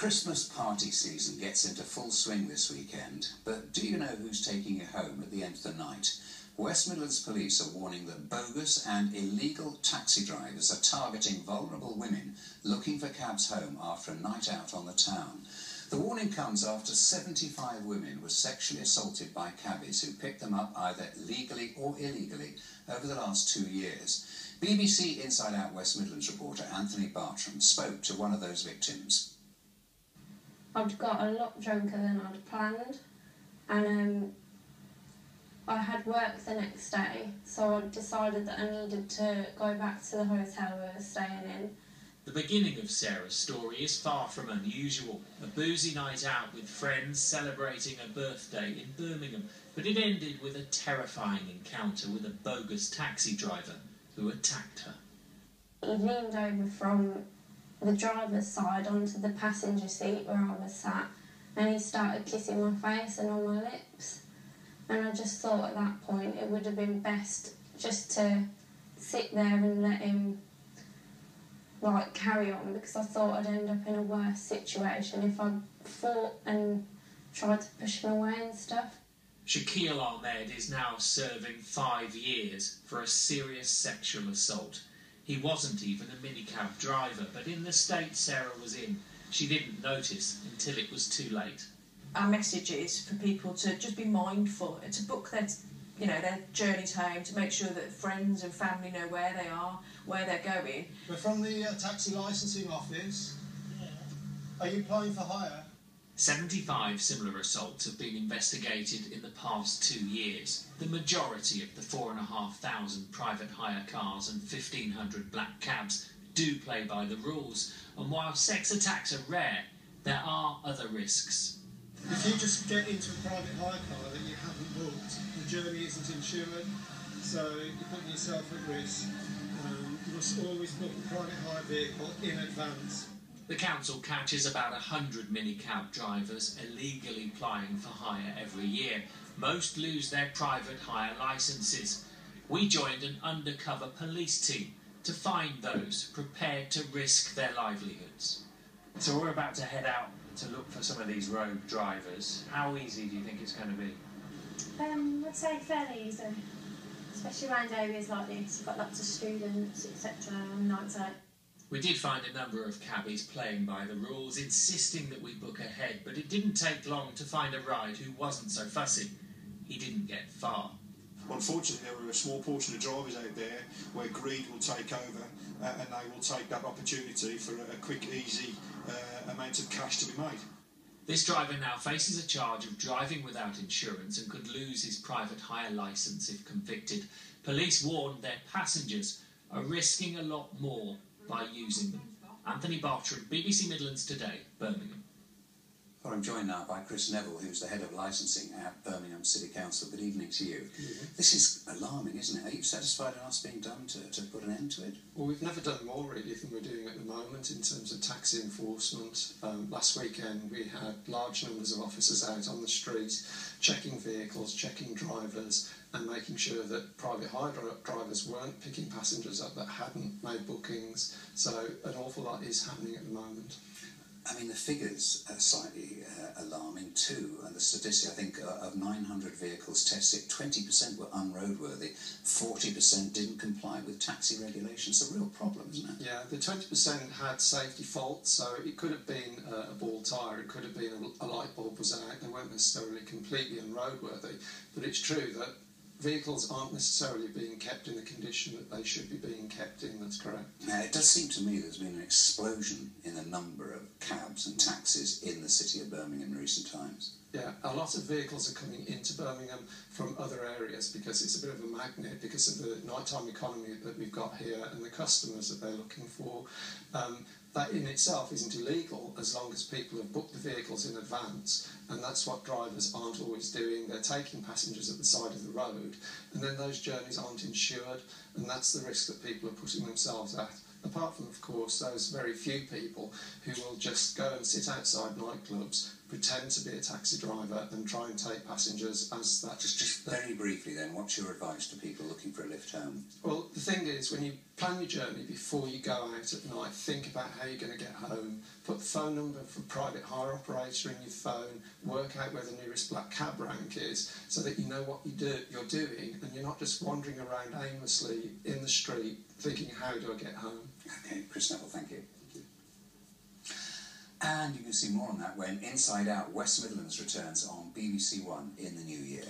Christmas party season gets into full swing this weekend, but do you know who's taking you home at the end of the night? West Midlands Police are warning that bogus and illegal taxi drivers are targeting vulnerable women looking for cabs home after a night out on the town. The warning comes after 75 women were sexually assaulted by cabbies who picked them up either legally or illegally over the last 2 years. BBC Inside Out West Midlands reporter Anthony Bartram spoke to one of those victims. I'd got a lot drunker than I'd planned, and I had work the next day, so I decided that I needed to go back to the hotel we were staying in. The beginning of Sarah's story is far from unusual. A boozy night out with friends celebrating a birthday in Birmingham, but it ended with a terrifying encounter with a bogus taxi driver who attacked her. He leaned over from the driver's side onto the passenger seat where I was sat, and he started kissing my face and on my lips. And I just thought at that point it would have been best just to sit there and let him carry on, because I thought I'd end up in a worse situation if I fought and tried to push him away and stuff. Shaquille Ahmed is now serving 5 years for a serious sexual assault. He wasn't even a minicab driver, but in the state Sarah was in, she didn't notice until it was too late. Our message is for people to just be mindful and to book their journeys home, to make sure that friends and family know where they are, where they're going. We're from the taxi licensing office. Yeah. Are you applying for hire? 75 similar assaults have been investigated in the past 2 years. The majority of the 4,500 private hire cars and 1,500 black cabs do play by the rules, and while sex attacks are rare, there are other risks. If you just get into a private hire car that you haven't booked, the journey isn't insured, so you're putting yourself at risk. You must always book the private hire vehicle in advance. The council catches about 100 minicab drivers illegally plying for hire every year. Most lose their private hire licences. We joined an undercover police team to find those prepared to risk their livelihoods. So we're about to head out to look for some of these rogue drivers. How easy do you think it's going to be? I'd say fairly easy, especially around areas like this. You've got lots of students, etc. on nights out. We did find a number of cabbies playing by the rules, insisting that we book ahead, but it didn't take long to find a ride who wasn't so fussy. He didn't get far. Unfortunately, there are a small portion of drivers out there where greed will take over and they will take that opportunity for a quick, easy amount of cash to be made. This driver now faces a charge of driving without insurance and could lose his private hire licence if convicted. Police warned their passengers are risking a lot more by using them. Anthony Bartram, BBC Midlands Today, Birmingham. Well, I'm joined now by Chris Neville, who's the head of licensing at Birmingham City Council. Good evening to you. Good evening. This is alarming, isn't it? Are you satisfied enough being done to put an end to it? Well, we've never done more really than we're doing at the moment in terms of taxi enforcement. Last weekend we had large numbers of officers out on the street checking vehicles, checking drivers and making sure that private hire drivers weren't picking passengers up that hadn't made bookings. So an awful lot is happening at the moment. I mean, the figures are slightly alarming too. And the statistic, I think, of 900 vehicles tested, 20% were unroadworthy, 40% didn't comply with taxi regulations. It's a real problem, isn't it? Yeah, the 20% had safety faults, so it could have been a bald tyre, it could have been a light bulb was out. They weren't necessarily completely unroadworthy, but it's true that vehicles aren't necessarily being kept in the condition that they should be being kept in, that's correct. It does seem to me there's been an explosion in the number of cabs and taxis in the city of Birmingham in recent times. Yeah, a lot of vehicles are coming into Birmingham from other areas because it's a bit of a magnet because of the nighttime economy that we've got here and the customers that they're looking for. That in itself isn't illegal as long as people have booked the vehicles in advance, and that's what drivers aren't always doing. They're taking passengers at the side of the road, and then those journeys aren't insured, and that's the risk that people are putting themselves at. Apart from, of course, those very few people who will just go and sit outside nightclubs, pretend to be a taxi driver and try and take passengers as that. Just very briefly then, what's your advice to people looking for a lift home? Well, the thing is, when you plan your journey before you go out at night, think about how you're going to get home, put the phone number for a private hire operator in your phone, work out where the nearest black cab rank is, so that you know what you're doing, and you're not just wandering around aimlessly in the street thinking, how do I get home? Okay, Chris Neville, thank you. And you can see more on that when Inside Out West Midlands returns on BBC One in the new year.